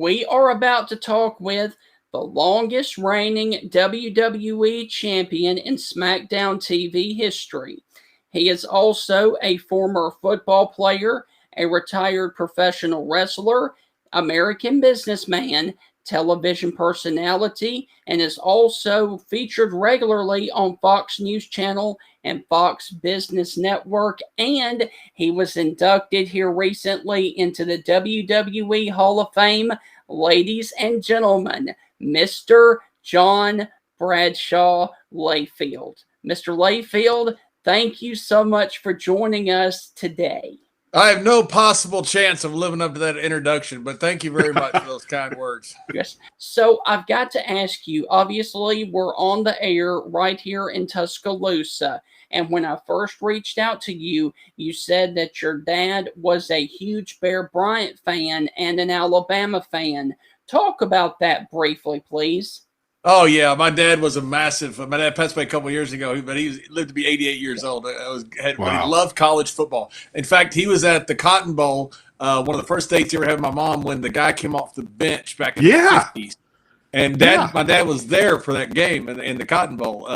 we are about to talk with the longest reigning WWE champion in SmackDown TV history. He is also a former football player, a retired professional wrestler, American businessman, television personality, and is also featured regularly on Fox News Channel and Fox Business Network. And he was inducted here recently into the WWE Hall of Fame. Ladies and gentlemen, Mr. John Bradshaw Layfield. Mr. Layfield, thank you so much for joining us today. I have no possible chance of living up to that introduction, but thank you very much for those kind words. Yes. So I've got to ask you, obviously, we're on the air right here in Tuscaloosa. And when I first reached out to you, you said that your dad was a huge Bear Bryant fan and an Alabama fan. Talk about that briefly, please. Oh, yeah. My dad was my dad passed away a couple of years ago, but he lived to be 88 years old. Wow. But he loved college football. In fact, he was at the Cotton Bowl, one of the first dates he ever had with my mom, when the guy came off the bench back in the 50s. And my dad was there for that game in the Cotton Bowl.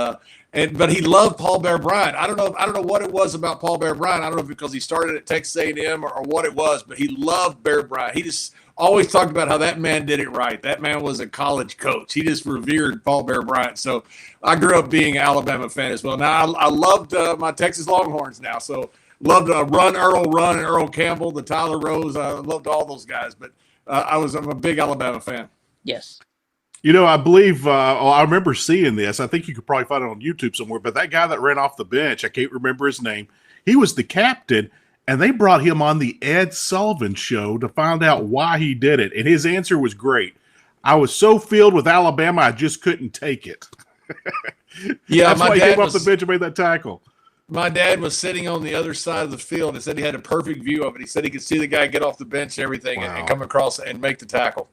But he loved Paul Bear Bryant. I don't know what it was about Paul Bear Bryant. I don't know if because he started at Texas A&M or what it was, but he loved Bear Bryant. He just always talked about how that man did it right. That man was a college coach. He just revered Paul Bear Bryant. So I grew up being an Alabama fan as well. Now, I loved my Texas Longhorns now. So loved Run, and Earl Campbell, the Tyler Rose. I loved all those guys. But I'm a big Alabama fan. Yes. You know, I believe I remember seeing this. I think you could probably find it on YouTube somewhere. But that guy that ran off the bench, I can't remember his name. He was the captain. And they brought him on the Ed Sullivan Show to find out why he did it. And his answer was great. I was so filled with Alabama, I just couldn't take it. Yeah, that's why he came off the bench and made that tackle. My dad was sitting on the other side of the field and said he had a perfect view of it. He said he could see the guy get off the bench and everything and come across and make the tackle.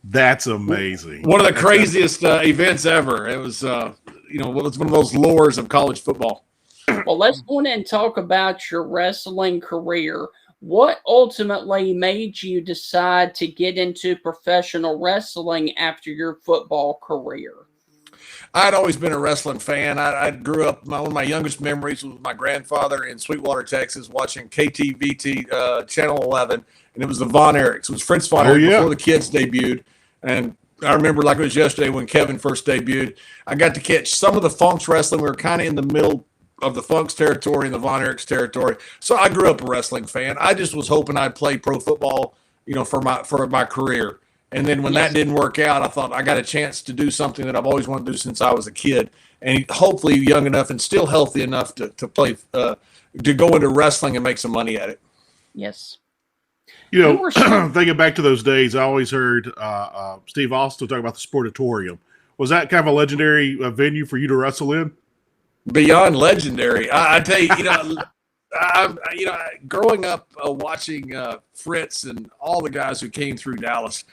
That's amazing. One of the craziest events ever. It was, it was one of those lures of college football. Well, let's go in and talk about your wrestling career. What ultimately made you decide to get into professional wrestling after your football career? I'd always been a wrestling fan. I grew up, one of my youngest memories was my grandfather in Sweetwater, Texas, watching KTVT Channel 11, and it was the Von Erichs. It was Fritz Von Erich before the kids debuted, and I remember like it was yesterday when Kevin first debuted. I got to catch some of the Funk's wrestling. We were kind of in the middle of the Funk's territory and the Von Erichs territory. So I grew up a wrestling fan. I just was hoping I'd play pro football, for my career. And then when that didn't work out, I thought I got a chance to do something that I've always wanted to do since I was a kid. And hopefully young enough and still healthy enough to play, to go into wrestling and make some money at it. Yes. Thinking back to those days, I always heard Steve Austin talk about the Sportatorium. Was that kind of a legendary venue for you to wrestle in? Beyond legendary. I tell you, growing up watching Fritz and all the guys who came through Dallas,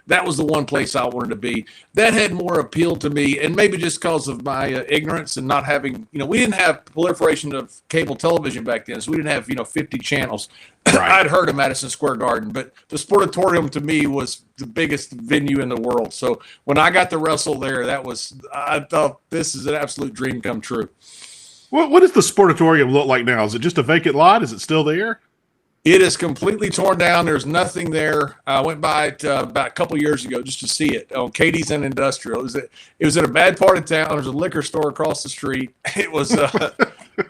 that was the one place I wanted to be. That had more appeal to me, and maybe just because of my ignorance and not having, we didn't have proliferation of cable television back then, so we didn't have, 50 channels. Right. I'd heard of Madison Square Garden, but the Sportatorium to me was the biggest venue in the world. So when I got to wrestle there, I thought this is an absolute dream come true. What does the Sportatorium look like now? Is it just a vacant lot? Is it still there? It is completely torn down. There's nothing there. I went by it about a couple years ago just to see it on Katie's and Industrial. It was in a bad part of town. There's a liquor store across the street. It was,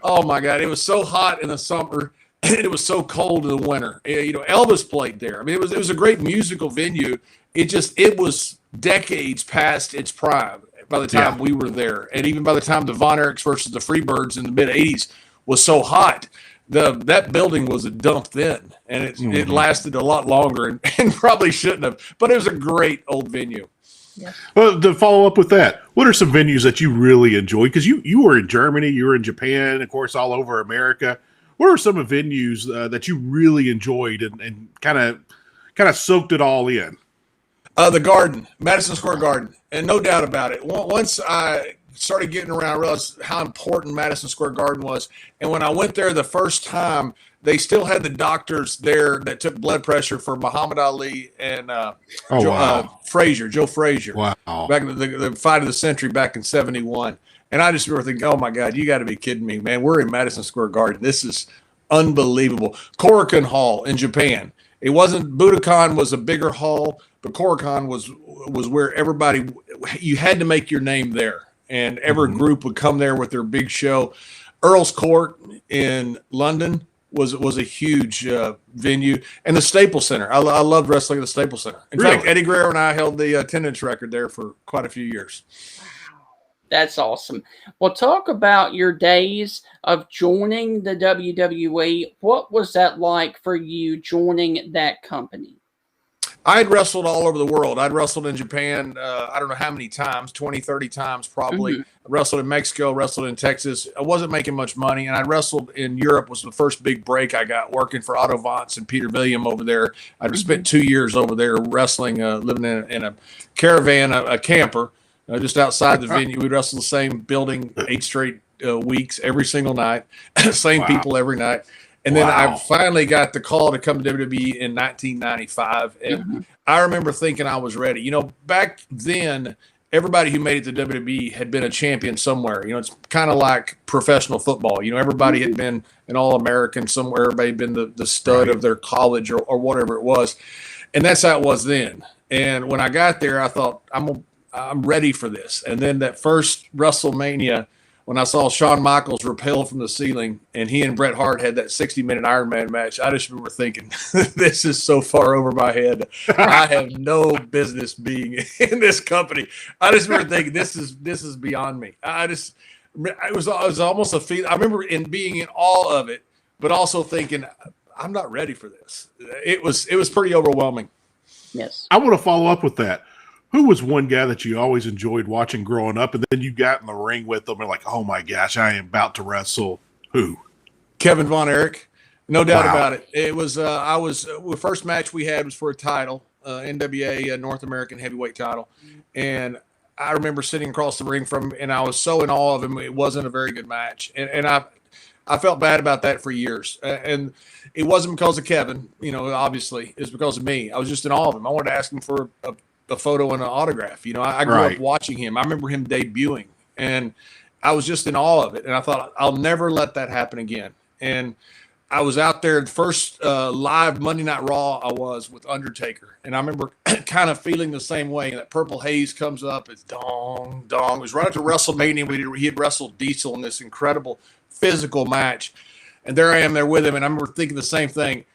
oh my God, it was so hot in the summer. It was so cold in the winter. Elvis played there. I mean, it was a great musical venue. It was decades past its prime by the time we were there. And even by the time the Von Erichs versus the Freebirds in the mid-'80s was so hot, that building was a dump then. And it lasted a lot longer and probably shouldn't have. But it was a great old venue. Yeah. Well, to follow up with that, what are some venues that you really enjoy? Because you were in Germany, you were in Japan, of course, all over America. What are some of the venues that you really enjoyed and kind of soaked it all in? The Garden, Madison Square Garden, and no doubt about it. Once I started getting around, I realized how important Madison Square Garden was. And when I went there the first time, they still had the doctors there that took blood pressure for Muhammad Ali and Joe Frazier. Wow. Back in the fight of the century back in 71. And I just remember thinking, oh, my God, you got to be kidding me, man. We're in Madison Square Garden. This is unbelievable. Korakuen Hall in Japan. It wasn't – Budokan was a bigger hall, but Korakuen was where everybody – you had to make your name there. And every group would come there with their big show. Earl's Court in London was a huge venue. And the Staples Center. I loved wrestling at the Staples Center. In fact, Eddie Guerrero and I held the attendance record there for quite a few years. That's awesome. Well, talk about your days of joining the WWE. What was that like for you joining that company? I had wrestled all over the world. I'd wrestled in Japan, I don't know how many times, 20, 30 times probably. I wrestled in Mexico, wrestled in Texas. I wasn't making much money, and I wrestled in Europe. Was the first big break I got working for Otto Vance and Peter William over there. I'd spent 2 years over there wrestling, living in a caravan, a camper, just outside the venue. We'd wrestle the same building 8 straight weeks, every single night, same people every night. And then I finally got the call to come to WWE in 1995. And I remember thinking I was ready. You know, back then, everybody who made it to WWE had been a champion somewhere. You know, it's kind of like professional football. You know, everybody had been an All-American somewhere. Everybody had been the stud of their college or whatever it was. And that's how it was then. And when I got there, I thought, I'm ready for this. And then that first WrestleMania, when I saw Shawn Michaels rappel from the ceiling and he and Bret Hart had that 60-minute Iron Man match, I just remember thinking, this is so far over my head. I have no business being in this company. I just remember thinking, this is beyond me. It was almost a feeling. I remember being in awe of it, but also thinking, I'm not ready for this. It was pretty overwhelming. Yes. I want to follow up with that. Who was one guy that you always enjoyed watching growing up, and then you got in the ring with them and like, oh my gosh, I am about to wrestle? Who? Kevin Von Erich, no doubt about it. It was the first match we had was for a title, NWA North American Heavyweight title, and I remember sitting across the ring from him, and I was so in awe of him. It wasn't a very good match, and I felt bad about that for years, and it wasn't because of Kevin, you know, obviously, it was because of me. I was just in awe of him. I wanted to ask him for a photo and an autograph. You know, I grew up watching him. I remember him debuting, and I was just in awe of it. And I thought, I'll never let that happen again. And I was out there, the first live Monday Night Raw I was with Undertaker. And I remember kind of feeling the same way. And that purple haze comes up. It's dong, dong. It was right after WrestleMania. He had wrestled Diesel in this incredible physical match. And there I am there with him. And I remember thinking the same thing.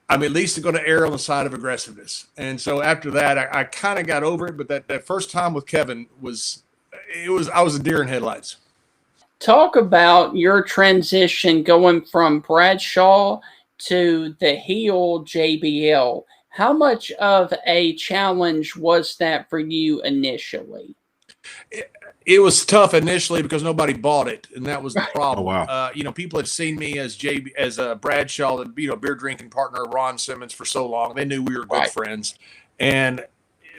I'm at least going to err on the side of aggressiveness. And so after that, I kind of got over it. But that first time with Kevin I was a deer in headlights. Talk about your transition going from Bradshaw to the heel JBL. How much of a challenge was that for you initially? It was tough initially because nobody bought it, and that was the problem. Oh, wow. You know, people had seen me as Bradshaw, the beer drinking partner of Ron Simmons for so long. They knew we were good friends. And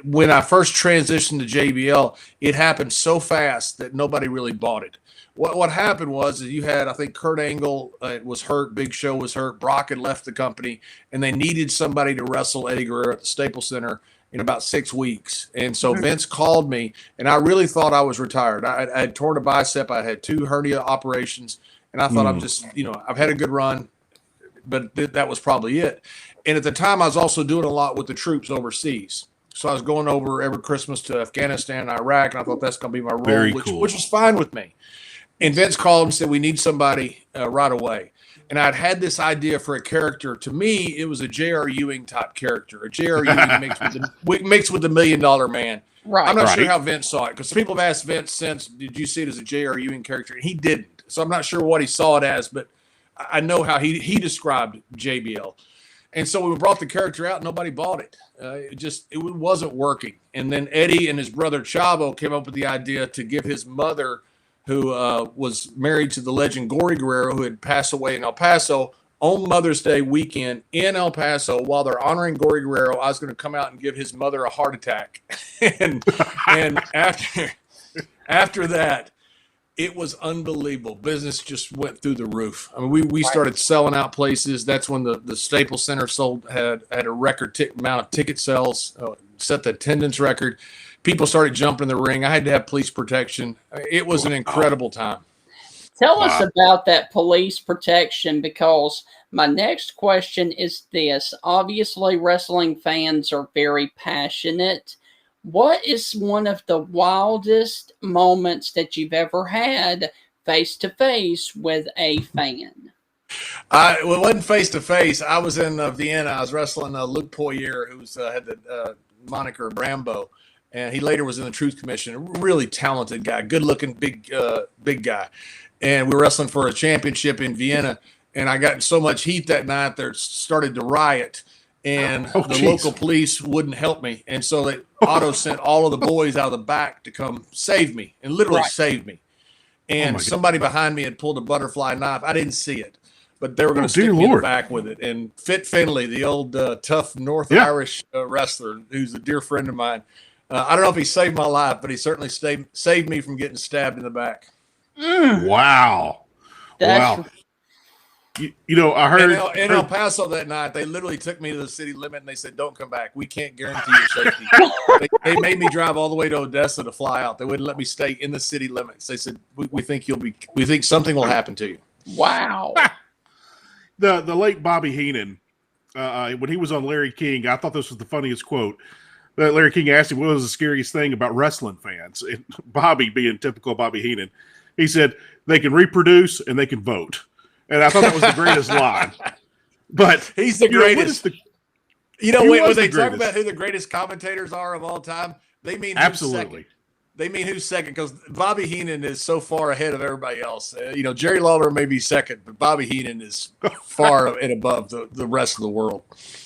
when I first transitioned to JBL, it happened so fast that nobody really bought it. What happened was you had, I think, Kurt Angle was hurt, Big Show was hurt, Brock had left the company, and they needed somebody to wrestle Eddie Guerrero at the Staples Center in about 6 weeks. And so Vince called me, and I really thought I was retired. I had torn a bicep. I had 2 hernia operations, and I thought I'm just, you know, I've had a good run, but that was probably it. And at the time, I was also doing a lot with the troops overseas. So I was going over every Christmas to Afghanistan and Iraq, and I thought that's going to be my role, which was fine with me. And Vince called and said, we need somebody right away. And I'd had this idea for a character. To me, it was a J.R. Ewing type character, a J.R. Ewing mixed with the $1 Million Man. Right. I'm not sure how Vince saw it, because people have asked Vince since, did you see it as a J.R. Ewing character? And he didn't. So I'm not sure what he saw it as, but I know how he described JBL. And so we brought the character out, nobody bought it. It wasn't working. And then Eddie and his brother Chavo came up with the idea to give his mother, who was married to the legend Gory Guerrero, who had passed away in El Paso, on Mother's Day weekend in El Paso, while they're honoring Gory Guerrero, I was going to come out and give his mother a heart attack. and after that, It was unbelievable. Business just went through the roof. I mean, we started selling out places. That's when the Staples Center had a record amount of ticket sales, set the attendance record. People started jumping in the ring. I had to have police protection. It was an incredible time. Tell us about that police protection, because my next question is this. Obviously, wrestling fans are very passionate. What is one of the wildest moments that you've ever had face-to-face with a fan? It wasn't face-to-face. I was in Vienna. I was wrestling Luke Poirier, who had the moniker Rambo, and he later was in the Truth Commission. A really talented guy, good-looking, big guy. And we were wrestling for a championship in Vienna, and I got in so much heat that night there started to riot. And the local police wouldn't help me. And so they auto sent all of the boys out of the back to come save me, and literally save me. And somebody behind me had pulled a butterfly knife. I didn't see it, but they were going to stick me in the back with it. And Fit Finlay, the old tough North Irish wrestler, who's a dear friend of mine, I don't know if he saved my life, but he certainly saved me from getting stabbed in the back. Wow. Wow. You know, I heard in El Paso that night, they literally took me to the city limit and they said, "Don't come back. We can't guarantee your safety." they made me drive all the way to Odessa to fly out. They wouldn't let me stay in the city limits. They said, "We think we think something will happen to you." Wow. The late Bobby Heenan, when he was on Larry King, I thought this was the funniest quote. Larry King asked him, "What was the scariest thing about wrestling fans?" And Bobby, being typical Bobby Heenan, he said, "They can reproduce and they can vote." And I thought that was the greatest line. But he's the greatest. When they talk about who the greatest commentators are of all time, they mean absolutely. They mean who's second, because Bobby Heenan is so far ahead of everybody else. Jerry Lawler may be second, but Bobby Heenan is far and above the rest of the world.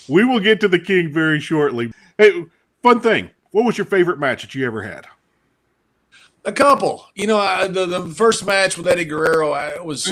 We will get to the King very shortly. Hey, fun thing. What was your favorite match that you ever had? A couple. The first match with Eddie Guerrero, was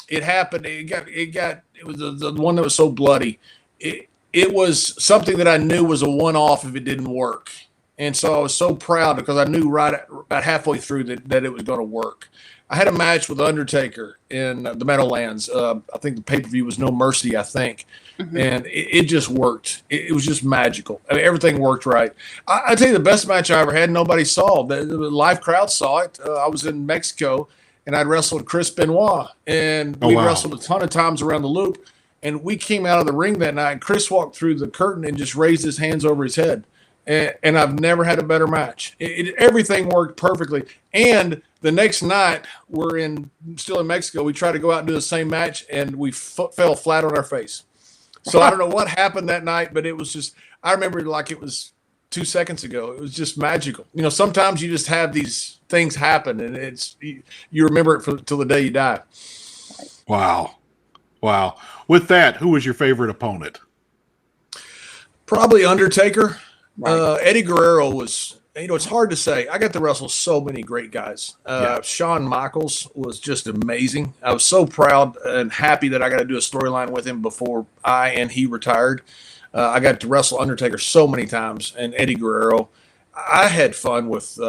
it happened. It was the one that was so bloody. It was something that I knew was a one-off if it didn't work. And so I was so proud because I knew about halfway through that it was going to work. I had a match with Undertaker in the Meadowlands. I think the pay-per-view was No Mercy, I think. And it just worked. It was just magical. I mean, everything worked right. I tell you, the best match I ever had, nobody saw. The live crowd saw it. I was in Mexico, and I'd wrestled Chris Benoit. And we wrestled a ton of times around the loop. And we came out of the ring that night, and Chris walked through the curtain and just raised his hands over his head. And I've never had a better match. Everything worked perfectly. And the next night, we're still in Mexico. We tried to go out and do the same match, and we fell flat on our face. So I don't know what happened that night, but it was just, I remember it like it was 2 seconds ago. It was just magical. Sometimes you just have these things happen, and you remember it till the day you die. Wow. With that, who was your favorite opponent? Probably Undertaker. Right. Eddie Guerrero was, it's hard to say. I got to wrestle so many great guys. Shawn Michaels was just amazing. I was so proud and happy that I got to do a storyline with him before I and he retired. I got to wrestle Undertaker so many times, and Eddie Guerrero. I had fun with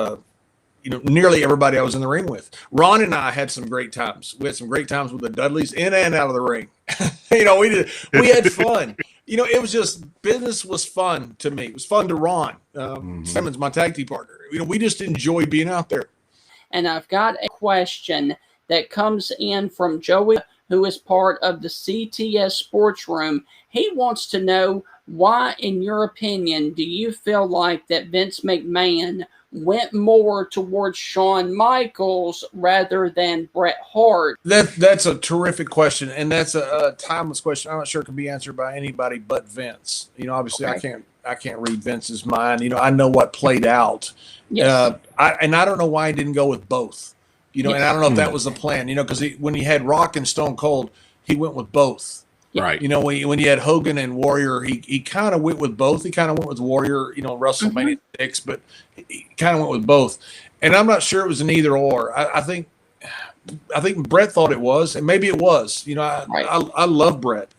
nearly everybody I was in the ring with. Ron and I had some great times. We had some great times with the Dudleys in and out of the ring. We had fun. It was just, business was fun to me. It was fun to Ron. Simmons, my tag team partner. We just enjoyed being out there. And I've got a question that comes in from Joey, who is part of the CTS-Sports room. He wants to know, why, in your opinion, do you feel like that Vince McMahon went more towards Shawn Michaels rather than Bret Hart? That's a terrific question, and that's a timeless question. I'm not sure it can be answered by anybody but Vince. Obviously, okay. I can't read Vince's mind. I know what played out. Yes. I don't know why he didn't go with both. And I don't know if that was the plan. Because when he had Rock and Stone Cold, he went with both. Right. When you had Hogan and Warrior, he kind of went with both. He kind of went with Warrior, WrestleMania 6, but he kind of went with both. And I'm not sure it was an either or. I think Bret thought it was, and maybe it was. I love Bret.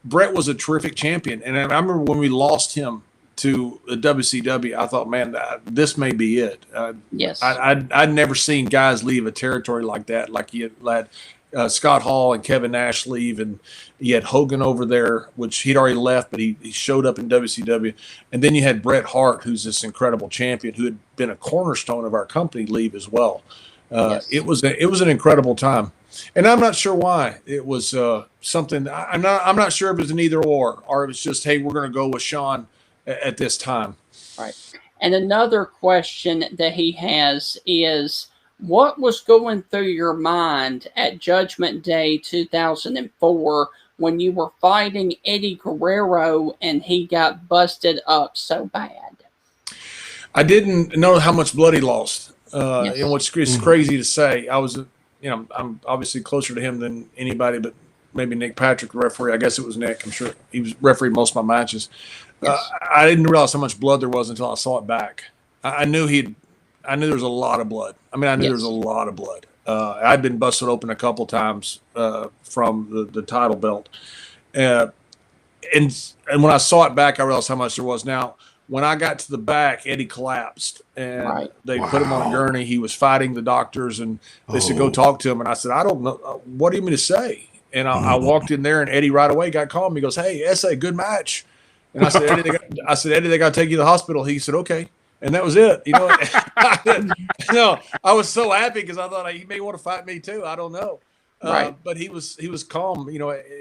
Bret was a terrific champion, and I remember when we lost him to the WCW, I thought, man, this may be it. Yes. I'd never seen guys leave a territory like that. Like you had Scott Hall and Kevin Nash leave, and you had Hogan over there, which he'd already left, but he showed up in WCW. And then you had Bret Hart, who's this incredible champion who had been a cornerstone of our company, leave as well. Yes. It was an incredible time. And I'm not sure why. It was something. I'm not sure if it was an either or it was just, hey, we're going to go with Shawn at this time. Right. And another question that he has is, what was going through your mind at Judgment Day 2004 when you were fighting Eddie Guerrero and he got busted up so bad? I didn't know how much blood he lost. Yes. And what's crazy to say, I was, I'm obviously closer to him than anybody, but maybe Nick Patrick, the referee. I guess it was Nick. I'm sure he was refereed most of my matches. Yes. I didn't realize how much blood there was until I saw it back. I knew there was a lot of blood. I mean, I knew there was a lot of blood. I'd been busted open a couple times from the title belt. And when I saw it back, I realized how much there was. Now, when I got to the back, Eddie collapsed, and they put him on a gurney. He was fighting the doctors, and they said, go talk to him. And I said, I don't know. What do you mean to say? And I walked in there, and Eddie right away got calm. He goes, hey, S.A., good match. And I said, Eddie, they got to take you to the hospital. He said, okay. And that was it. I was so happy because I thought he may want to fight me too. I don't know. But he was calm.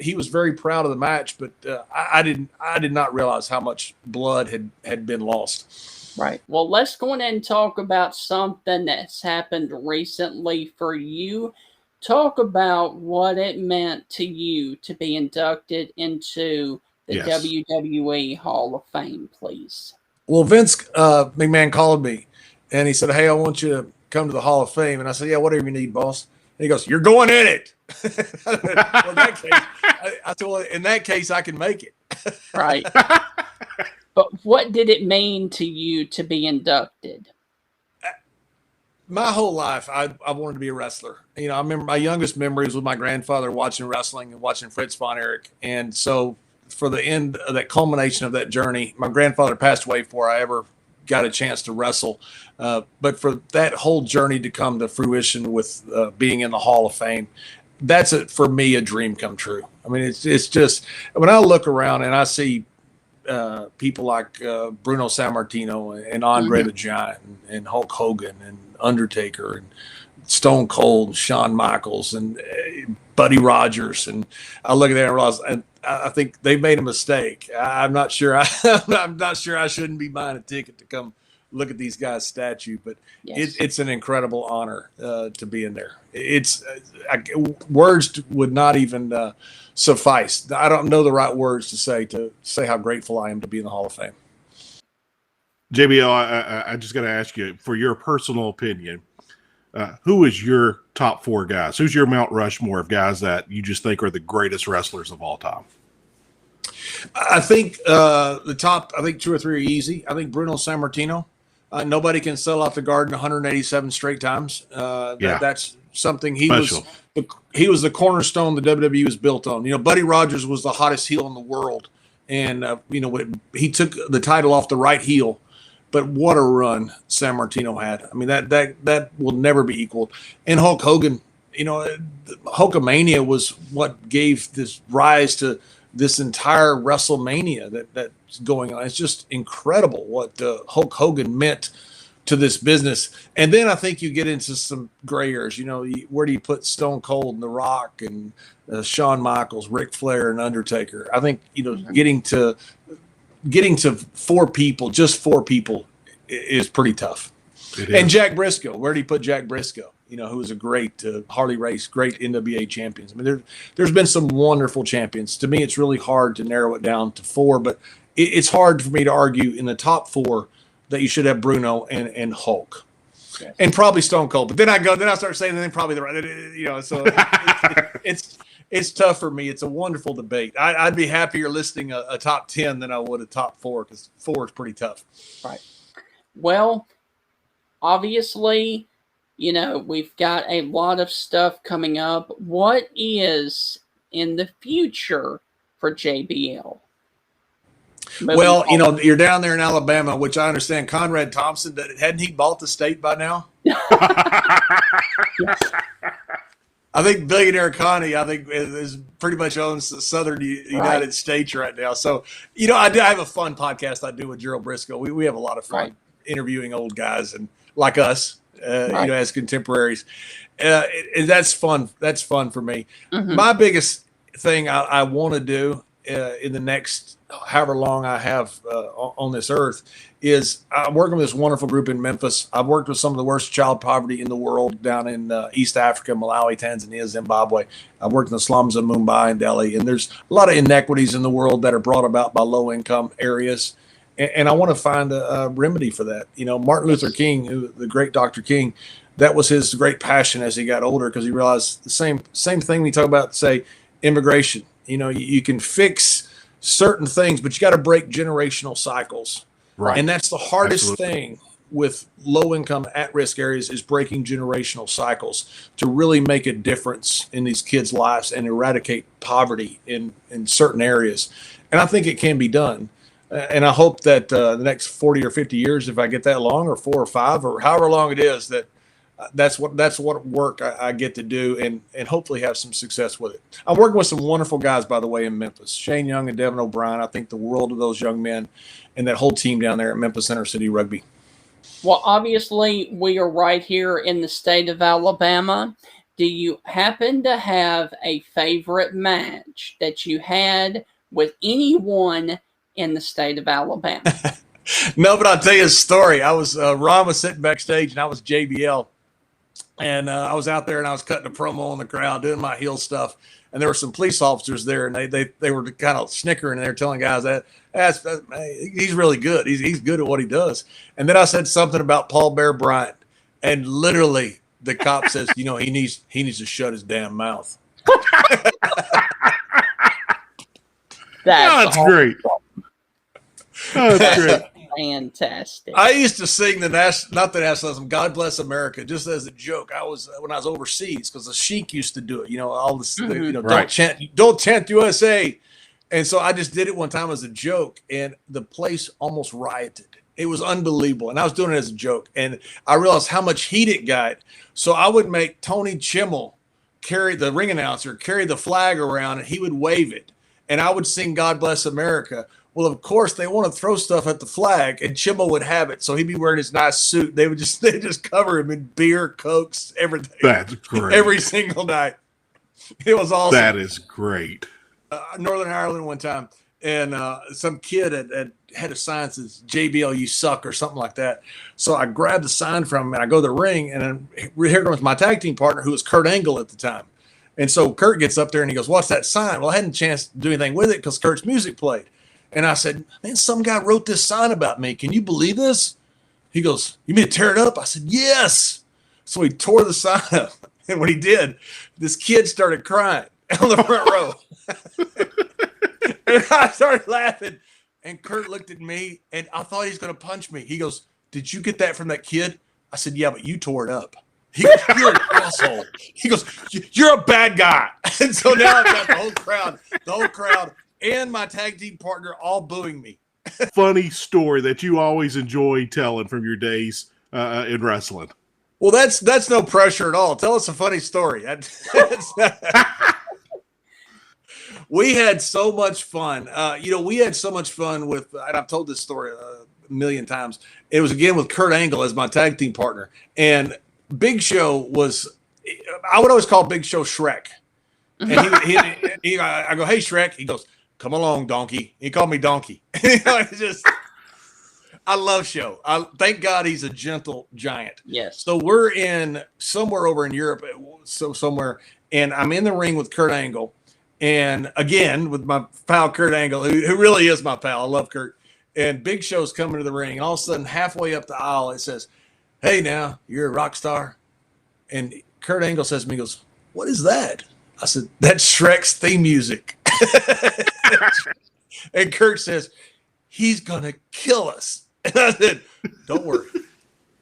He was very proud of the match, but I did not realize how much blood had been lost. Right. Well, let's go ahead and talk about something that's happened recently for you. Talk about what it meant to you to be inducted into the WWE Hall of Fame, please. Well, Vince McMahon called me, and he said, hey, I want you to come to the Hall of Fame. And I said, yeah, whatever you need, boss. And he goes, you're going in it. Well, in that case, I said, well, in that case, I can make it. Right. But what did it mean to you to be inducted? My whole life, I wanted to be a wrestler. I remember my youngest memories with my grandfather watching wrestling and watching Fritz von Erich. And so for the end of that culmination of that journey, my grandfather passed away before I ever got a chance to wrestle. But for that whole journey to come to fruition with being in the Hall of Fame, that's for me a dream come true. I mean, it's just when I look around and I see people like Bruno Sammartino and Andre the Giant and Hulk Hogan and Undertaker and Stone Cold, Shawn Michaels and Buddy Rogers, and I look at that and realize, and I think they made a mistake. I'm not sure. I'm not sure I shouldn't be buying a ticket to come look at these guys' statue, but it's an incredible honor to be in there. Words would not even suffice. I don't know the right words to say how grateful I am to be in the Hall of Fame. JBL, I just got to ask you, for your personal opinion, who is your top four guys? Who's your Mount Rushmore of guys that you just think are the greatest wrestlers of all time? I think the top, two or three are easy. I think Bruno Sammartino. Nobody can sell out the Garden 187 straight times. That's something he was the cornerstone the WWE was built on. Buddy Rogers was the hottest heel in the world, and he took the title off the right heel. But what a run Sammartino had. I mean, that will never be equaled. And Hulk Hogan, Hulkamania was what gave this rise to this entire WrestleMania that's going on. It's just incredible what Hulk Hogan meant to this business. And then I think you get into some gray areas. Where do you put Stone Cold and The Rock and Shawn Michaels, Ric Flair and Undertaker? I think, getting to just four people is pretty tough. And Jack Briscoe, where do you put Jack Briscoe? Who was a great Harley Race, great NWA champions. I mean, there's been some wonderful champions. To me, it's really hard to narrow it down to four, but it's hard for me to argue in the top four that you should have Bruno and Hulk. Okay. And probably Stone Cold. But then I start saying then probably the right, so it's tough for me. It's a wonderful debate. I'd be happier listing a top 10 than I would a top four, because four is pretty tough. Right. Well, obviously, we've got a lot of stuff coming up. What is in the future for JBL? Well, you know, you're down there in Alabama, which I understand Conrad Thompson, hadn't he bought the state by now? I think billionaire Connie, is pretty much owns the southern United States right now. So, you know, I have a fun podcast I do with Gerald Briscoe. We have a lot of fun interviewing old guys and like us, you know, as contemporaries. That's fun. That's fun for me. Mm-hmm. My biggest thing I want to do in the next however long I have on this earth is I'm working with this wonderful group in Memphis. I've worked with some of the worst child poverty in the world down in East Africa, Malawi, Tanzania, Zimbabwe. I've worked in the slums of Mumbai and Delhi, and there's a lot of inequities in the world that are brought about by low-income areas, and I want to find a remedy for that. You know, Martin Luther King, the great Dr. King, that was his great passion as he got older, because he realized the same thing we talk about, say, immigration. You know, you can fix certain things, but you got to break generational cycles. Right. And that's the hardest thing with low-income, at-risk areas is breaking generational cycles to really make a difference in these kids' lives and eradicate poverty in certain areas. And I think it can be done. And I hope that the next 40 or 50 years, if I get that long, or 4 or 5, or however long it is, that's what work I get to do and hopefully have some success with it. I'm working with some wonderful guys, by the way, in Memphis. Shane Young and Devin O'Brien. I think the world of those young men and that whole team down there at Memphis Center City Rugby. Well, obviously, we are right here in the state of Alabama. Do you happen to have a favorite match that you had with anyone in the state of Alabama? No, but I'll tell you a story. Ron was sitting backstage, and I was JBL. And I was out there, and I was cutting a promo in the crowd, doing my heel stuff. And there were some police officers there, and they were kind of snickering, and they were telling guys that he's really good. He's good at what he does. And then I said something about Paul Bear Bryant, and literally the cop says, you know, he needs to shut his damn mouth. That's great. Oh, that's great. Fantastic. I used to sing not the national anthem, "God Bless America," just as a joke. When I was overseas, because the Sheik used to do it. You know, all this. You know, don't chant USA. And so I just did it one time as a joke, and the place almost rioted. It was unbelievable, and I was doing it as a joke, and I realized how much heat it got. So I would make Tony Chimmel carry the ring announcer, carry the flag around, and he would wave it, and I would sing "God Bless America." Well, of course, they want to throw stuff at the flag, and Chimmel would have it. So he'd be wearing his nice suit. They just cover him in beer, Cokes, everything. That's great. Every single night. It was awesome. That is great. Northern Ireland one time, and some kid had a sign that says, "JBL, you suck," or something like that. So I grabbed the sign from him, and I go to the ring, and then here comes my tag team partner, who was Kurt Angle at the time. And so Kurt gets up there, and he goes, "What's that sign?" Well, I hadn't a chance to do anything with it because Kurt's music played. And I said, "Man, some guy wrote this sign about me. Can you believe this?" He goes, "You mean to tear it up?" I said, "Yes." So he tore the sign up. And when he did, this kid started crying on the front row. And I started laughing. And Kurt looked at me, and I thought he was going to punch me. He goes, "Did you get that from that kid?" I said, "Yeah, but you tore it up." He goes, "You're an asshole." He goes, "You're a bad guy." And so now I've got the whole crowd, and my tag team partner all booing me. Funny story that you always enjoy telling from your days in wrestling. Well, that's no pressure at all. Tell us a funny story. We had so much fun. We had so much fun with, and I've told this story a million times. It was again with Kurt Angle as my tag team partner. And Big Show I would always call Big Show Shrek. And I go, "Hey, Shrek." He goes, "Come along, donkey." He called me donkey. I love Show. Thank God he's a gentle giant. Yes. So we're in somewhere over in Europe, somewhere, and I'm in the ring with Kurt Angle, and again with my pal Kurt Angle, who really is my pal. I love Kurt. And Big Show's coming to the ring, and all of a sudden, halfway up the aisle, it says, "Hey, now you're a rock star." And Kurt Angle says to me, he goes, "What is that?" I said, "That's Shrek's theme music." And Kurt says, "He's going to kill us." And I said, "Don't worry.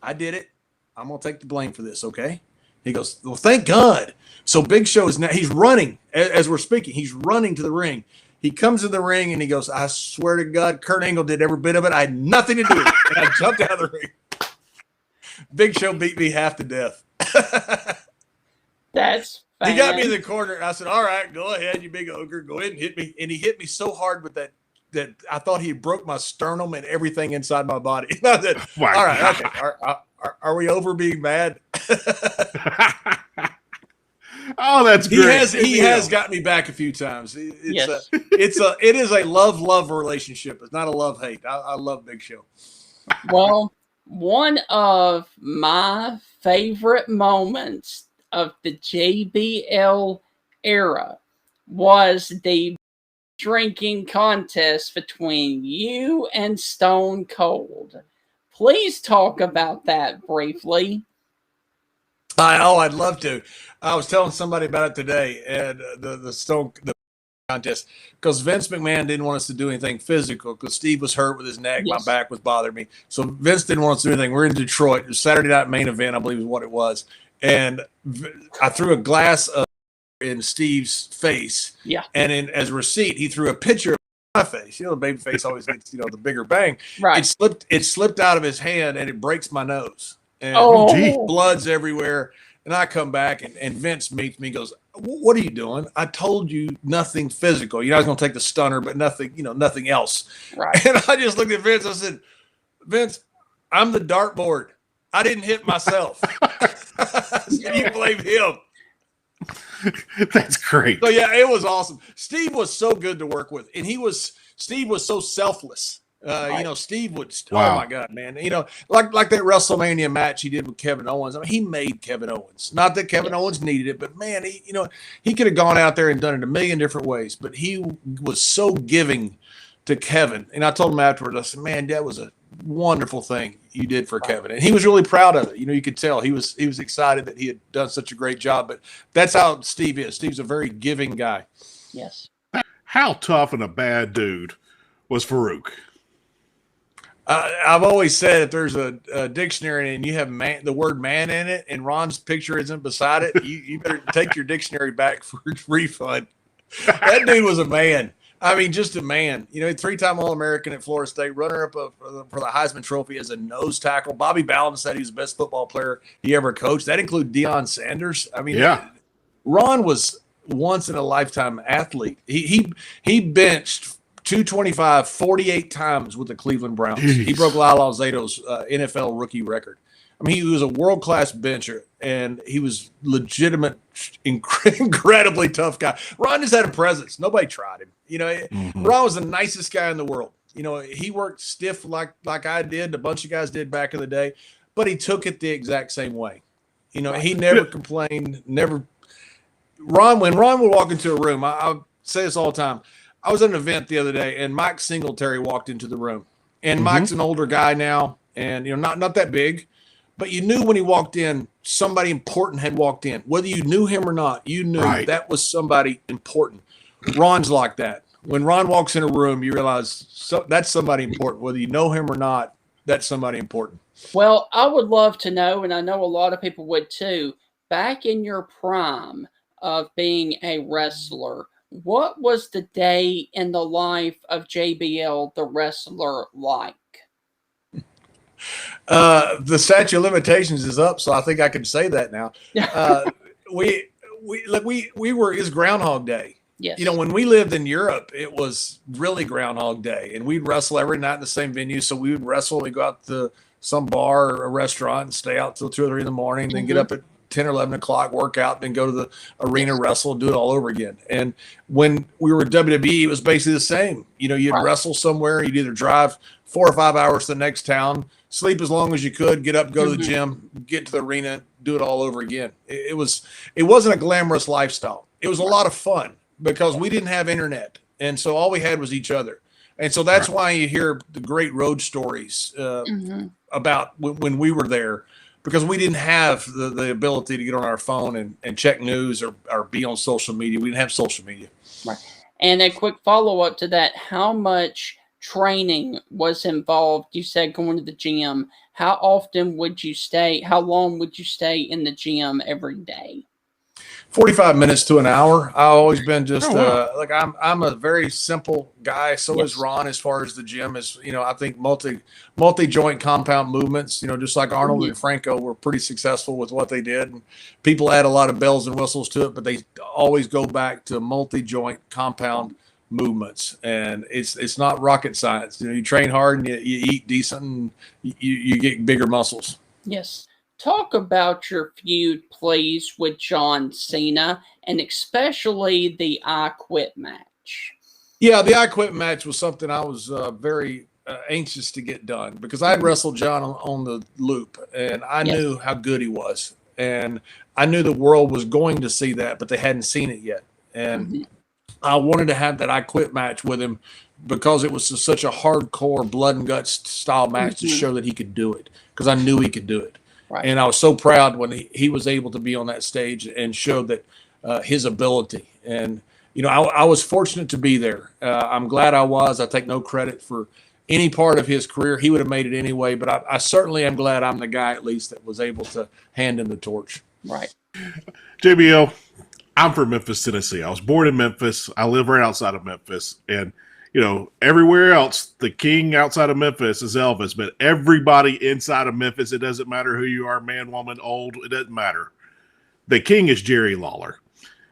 I did it. I'm going to take the blame for this, okay?" He goes, "Well, thank God." So Big Show he's running as we're speaking. He's running to the ring. He comes in the ring and he goes, I swear to God, Kurt Angle did every bit of it. I had nothing to do with it. And I jumped out of the ring. Big Show beat me half to death. That's He got me in the corner, and I said, all right, go ahead, you big ogre. Go ahead and hit me. And he hit me so hard with that I thought he broke my sternum and everything inside my body. And I said, all right, okay. Are we over being mad? Oh, that's great. He has got me back a few times. It is a love relationship. It's not a love-hate. I love Big Show. Well, one of my favorite moments of the JBL era was the drinking contest between you and Stone Cold. Please talk about that briefly. I'd love to. I was telling somebody about it today, and the contest, because Vince McMahon didn't want us to do anything physical because Steve was hurt with his neck. Yes. My back was bothering me. So Vince didn't want us to do anything. We're in Detroit. It was Saturday night main event, I believe is what it was. And I threw a glass in Steve's face. Yeah. And as a receipt, he threw a picture of my face. The baby face always gets, the bigger bang. Right. It slipped out of his hand and it breaks my nose. And blood's everywhere. And I come back and Vince meets me, goes, what are you doing? I told you nothing physical. I was going to take the stunner, but nothing, nothing else. Right. And I just looked at Vince. I said, Vince, I'm the dartboard. I didn't hit myself. You blame him. That's great. So yeah, it was awesome. Steve was so good to work with, and Steve was so selfless. Steve would. Wow. Oh my God, man! Like that WrestleMania match he did with Kevin Owens. I mean, he made Kevin Owens. Not that Kevin Owens needed it, but man, he could have gone out there and done it a million different ways. But he was so giving to Kevin, and I told him afterwards. I said, "Man, that was a wonderful thing you did for Kevin," and he was really proud of it. You could tell he was excited that he had done such a great job. But that's how Steve is. Steve's a very giving guy. Yes. How tough and a bad dude was Farouk? I've always said if there's a dictionary and you have the word man in it and Ron's picture isn't beside it, you better take your dictionary back for refund. That dude was a man. I mean, just a man. 3-time All-American at Florida State, runner-up for the Heisman Trophy as a nose tackle. Bobby Bowden said he was the best football player he ever coached. That included Deion Sanders. I mean, Ron was once-in-a-lifetime athlete. He benched 225 48 times with the Cleveland Browns. Jeez. He broke Lyle Alzato's NFL rookie record. I mean, he was a world-class bencher, and he was legitimate, incredibly tough guy. Ron just had a presence. Nobody tried him. Ron was the nicest guy in the world. He worked stiff like I did, a bunch of guys did back in the day, but he took it the exact same way. He never complained, never. When Ron would walk into a room, I say this all the time. I was at an event the other day, and Mike Singletary walked into the room. And Mike's an older guy now, and not that big, but you knew when he walked in, somebody important had walked in. Whether you knew him or not, you knew that was somebody important. Ron's like that. When Ron walks in a room, you realize that's somebody important. Whether you know him or not, that's somebody important. Well, I would love to know, and I know a lot of people would too, back in your prime of being a wrestler, what was the day in the life of JBL, the wrestler, like? The statute of limitations is up, so I think I can say that now. It was Groundhog Day. Yes. When we lived in Europe, it was really Groundhog Day, and we'd wrestle every night in the same venue. So we would wrestle. We'd go out to some bar or a restaurant and stay out till 2 or 3 in the morning, then get up at 10 or 11 o'clock, work out, then go to the arena, wrestle, do it all over again. And when we were at WWE, it was basically the same. You'd wrestle somewhere. You'd either drive 4 or 5 hours to the next town, sleep as long as you could, get up, go to the gym, get to the arena, do it all over again. It wasn't a glamorous lifestyle. It was a lot of fun because we didn't have internet. And so all we had was each other. And so that's why you hear the great road stories about when we were there, because we didn't have the ability to get on our phone and check news or be on social media. We didn't have social media. Right. And a quick follow-up to that, how much training was involved? You said going to the gym. How often would you stay? How long would you stay in the gym every day? 45 minutes to an hour. I've always been just like I'm a very simple guy. So is Ron as far as the gym is. I think multi joint compound movements. Just like Arnold and Franco were pretty successful with what they did. And people add a lot of bells and whistles to it, but they always go back to multi joint compound movements, and it's not rocket science. You train hard and you eat decent, and you get bigger muscles. Yes. Talk about your feud, please, with John Cena, and especially the I Quit match. Yeah, the I Quit match was something I was very anxious to get done, because I had wrestled John on the loop, and I knew how good he was, and I knew the world was going to see that, but they hadn't seen it yet, and I wanted to have that I Quit match with him because it was such a hardcore blood and guts style match to show that he could do it, because I knew he could do it. Right. And I was so proud when he was able to be on that stage and show that his ability. And, I was fortunate to be there. I'm glad I was. I take no credit for any part of his career. He would have made it anyway, but I certainly am glad I'm the guy, at least, that was able to hand him the torch. Right. JBL, I'm from Memphis, Tennessee. I was born in Memphis. I live right outside of Memphis. And everywhere else, the king outside of Memphis is Elvis, but everybody inside of Memphis, it doesn't matter who you are, man, woman, old, it doesn't matter. The king is Jerry Lawler.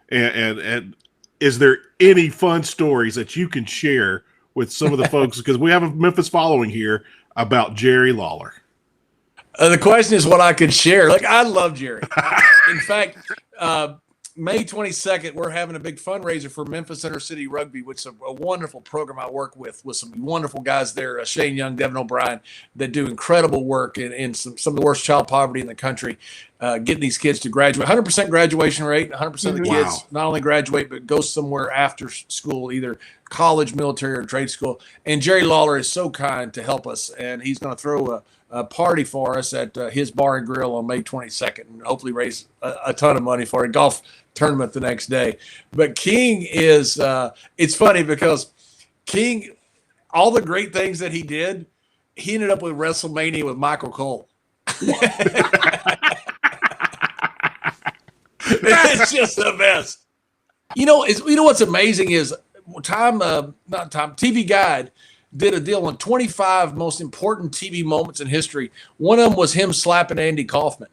And is there any fun stories that you can share with some of the folks, because we have a Memphis following here, about Jerry Lawler? The question is what I could share. Like, I love Jerry. In fact, May 22nd, we're having a big fundraiser for Memphis Intercity Rugby, which is a wonderful program I work with some wonderful guys there, Shane Young, Devin O'Brien, that do incredible work in some of the worst child poverty in the country, getting these kids to graduate. 100% graduation rate, 100% of the kids not only graduate, but go somewhere after school, either college, military, or trade school. And Jerry Lawler is so kind to help us, and he's going to throw a party for us at his bar and grill on May 22nd, and hopefully raise a ton of money for a golf tournament the next day. But King is it's funny because King, all the great things that he did, he ended up with WrestleMania with Michael Cole. It's just the best. What's amazing is TV Guide did a deal on 25 most important TV moments in history. One of them was him slapping Andy Kaufman.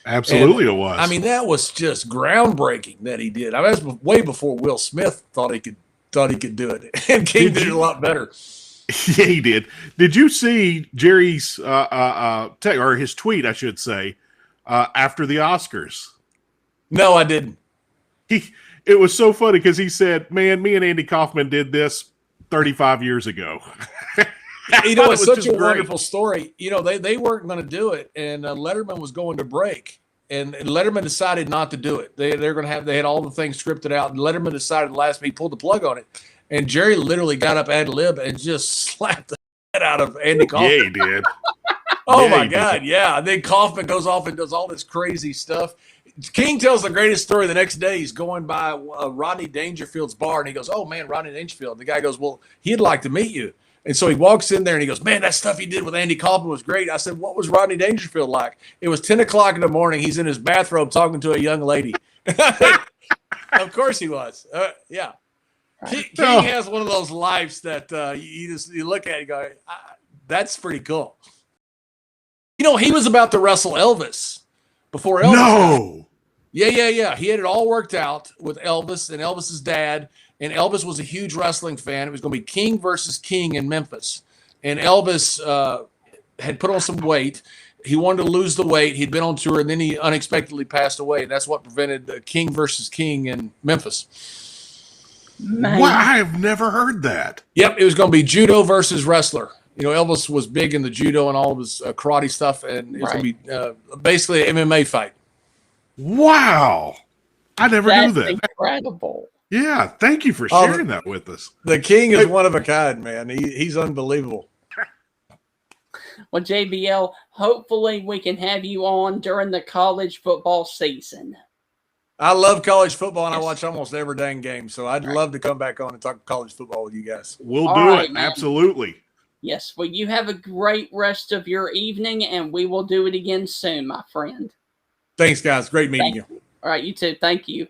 Absolutely, it was. I mean, that was just groundbreaking that he did. I mean, that was way before Will Smith thought he could do it, and King did it a lot better. Yeah, he did. Did you see Jerry's or his tweet, I should say, after the Oscars? No, I didn't. It was so funny because he said, "Man, me and Andy Kaufman did this 35 years ago." It's such a wonderful story. They weren't going to do it, and Letterman was going to break, and Letterman decided not to do it. They had all the things scripted out, and Letterman decided last minute, he pulled the plug on it, and Jerry literally got up ad lib and just slapped the head out of Andy Kaufman. Yeah, he did. My God, yeah. And then Kaufman goes off and does all this crazy stuff. King tells the greatest story the next day. He's going by Rodney Dangerfield's bar, and he goes, "Oh, man, Rodney Dangerfield." And the guy goes, "Well, he'd like to meet you." And so he walks in there and he goes, "Man, that stuff he did with Andy Kaufman was great." I said, "What was Rodney Dangerfield like?" It was 10 o'clock in the morning. He's in his bathrobe talking to a young lady. Of course he was. Yeah. King has one of those lives that you look at it and go, that's pretty cool. He was about to wrestle Elvis before Elvis. No. Yeah. He had it all worked out with Elvis and Elvis's dad. And Elvis was a huge wrestling fan. It was going to be King versus King in Memphis. And Elvis had put on some weight. He wanted to lose the weight. He'd been on tour, and then he unexpectedly passed away. And that's what prevented King versus King in Memphis. Wow, I have never heard that. Yep, it was going to be judo versus wrestler. Elvis was big in the judo and all of his karate stuff, and it was going to be basically an MMA fight. Wow. I never knew that. Incredible. Yeah, thank you for sharing that with us. The King is one of a kind, man. He's unbelievable. Well, JBL, hopefully we can have you on during the college football season. I love college football, and I watch almost every dang game, so I'd love to come back on and talk college football with you guys. We'll do it, man. Absolutely. Yes, well, you have a great rest of your evening, and we will do it again soon, my friend. Thanks, guys. Great meeting you. All right, you too. Thank you.